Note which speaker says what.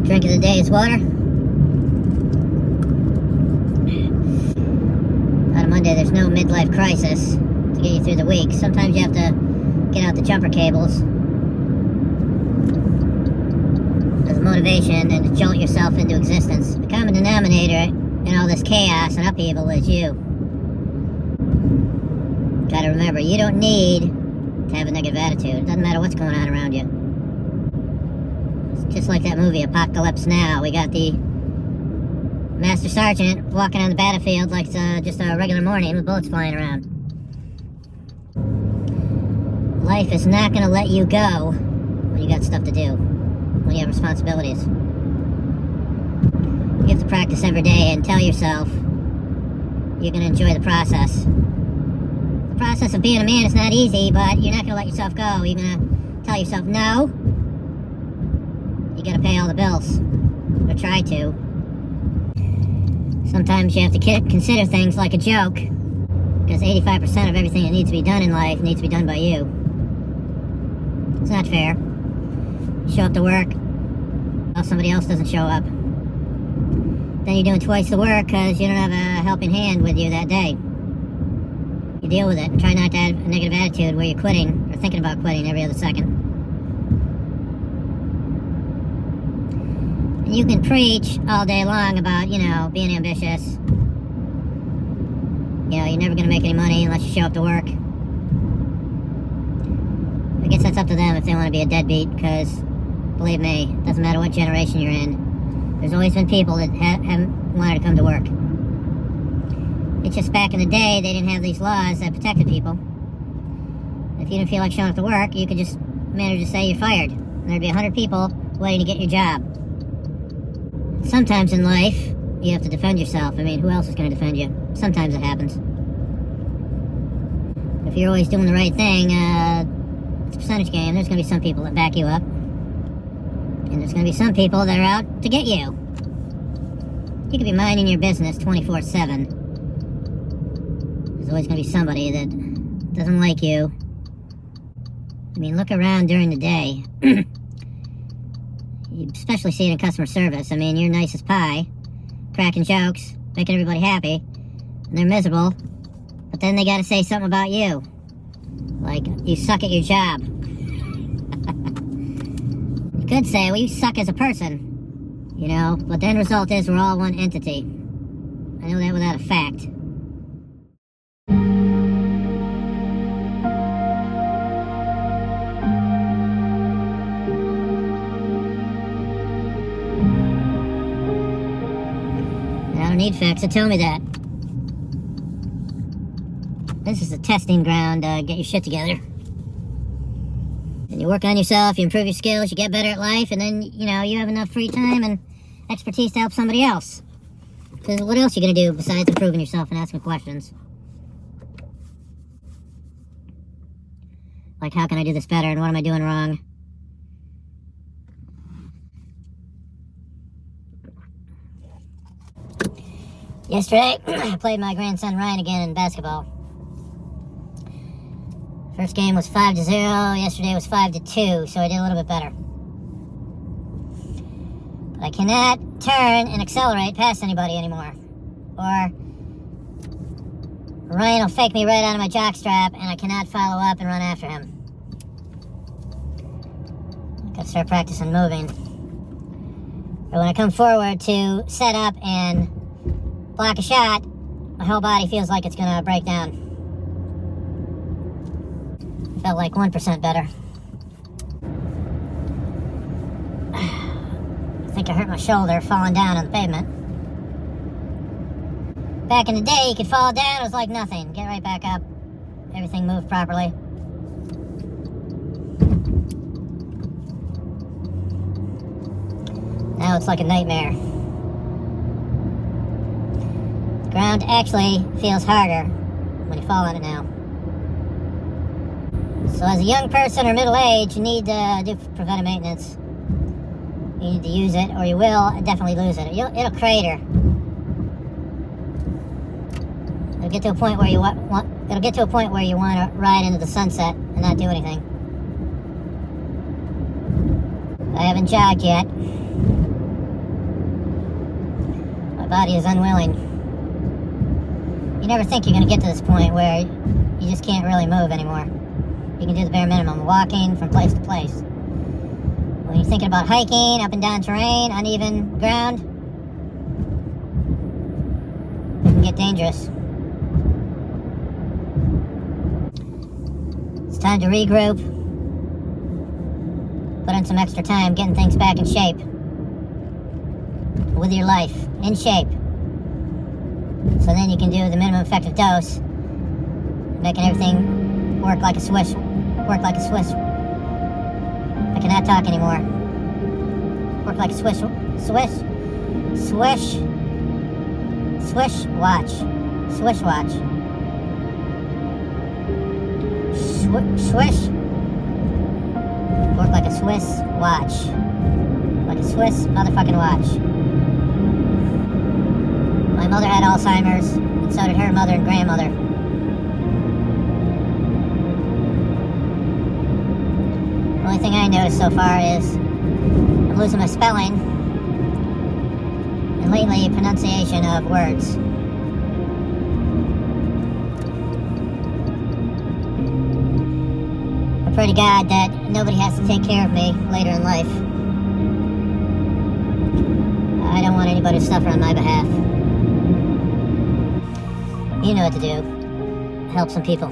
Speaker 1: Drink of the day is water. On a Monday, there's no midlife crisis to get you through the week. Sometimes you have to get out the jumper cables as a motivation and to jolt yourself into existence. The common denominator in all this chaos and upheaval is you. Gotta remember, you don't need to have a negative attitude. It doesn't matter what's going on around you. It's just like that movie, Apocalypse Now. We got the Master Sergeant walking on the battlefield like it's just a regular morning with bullets flying around. Life is not going to let you go when you got stuff to do, when you have responsibilities. You have to practice every day and tell yourself you're going to enjoy the process. The process of being a man is not easy, but you're not going to let yourself go. You're going to tell yourself, no, you got to pay all the bills, or try to. Sometimes you have to consider things like a joke, because 85% of everything that needs to be done in life needs to be done by you. It's not fair. You show up to work, well, somebody else doesn't show up. Then you're doing twice the work because you don't have a helping hand with you that day. You deal with it and try not to have a negative attitude where you're quitting or thinking about quitting every other second. And you can preach all day long about, being ambitious. You're never going to make any money unless you show up to work. I guess that's up to them if they want to be a deadbeat, because, believe me, it doesn't matter what generation you're in. There's always been people that haven't wanted to come to work. It's just back in the day, they didn't have these laws that protected people. If you didn't feel like showing up to work, you could just manage to say you're fired. And there'd be 100 people waiting to get your job. Sometimes in life, you have to defend yourself. I mean, who else is going to defend you? Sometimes it happens. If you're always doing the right thing, it's a percentage game. There's going to be some people that back you up. And there's going to be some people that are out to get you. You could be minding your business 24/7. There's always going to be somebody that doesn't like you. I mean, look around during the day. You especially see it in customer service. I mean, you're nice as pie, cracking jokes, making everybody happy, and they're miserable. But then they got to say something about you. Like, you suck at your job. You could say, well, you suck as a person. But the end result is we're all one entity. I know that without a fact. I don't need facts to tell me that. This is a testing ground to get your shit together. And you work on yourself, you improve your skills, you get better at life, and then, you have enough free time and expertise to help somebody else. Because what else are you going to do besides improving yourself and asking questions? Like, how can I do this better, and what am I doing wrong? Yesterday, I played my grandson Ryan again in basketball. First game was 5-0, yesterday was 5-2, so I did a little bit better. But I cannot turn and accelerate past anybody anymore. Or Ryan will fake me right out of my jockstrap and I cannot follow up and run after him. Gotta start practicing moving. Or when I come forward to set up and block a shot, my whole body feels like it's gonna break down. Felt like 1% better. I think I hurt my shoulder falling down on the pavement. Back in the day, you could fall down, it was like nothing. Get right back up. Everything moved properly. Now it's like a nightmare. The ground actually feels harder when you fall on it now. So as a young person or middle age, you need to do preventive maintenance. You need to use it, or you will definitely lose it. It'll crater. It'll get to a point where you want to ride into the sunset and not do anything. I haven't jogged yet. body is unwilling. You never think you're going to get to this point where you just can't really move anymore. You can do the bare minimum, walking from place to place. When you're thinking about hiking, up and down terrain, uneven ground, it can get dangerous. It's time to regroup. Put in some extra time getting things back in shape. With your life in shape. So then you can do the minimum effective dose, making everything work like a Swiss. Work like a Swiss. I cannot talk anymore. Work like a Swiss. Swish. Swish. Swish watch. Swish watch. Swish. Work like a Swiss watch. Like a Swiss motherfucking watch. My mother had Alzheimer's, and so did her mother and grandmother. The only thing I noticed so far is I'm losing my spelling, and lately pronunciation of words. I pray to God that nobody has to take care of me later in life. I don't want anybody to suffer on my behalf. You know what to do. Help some people.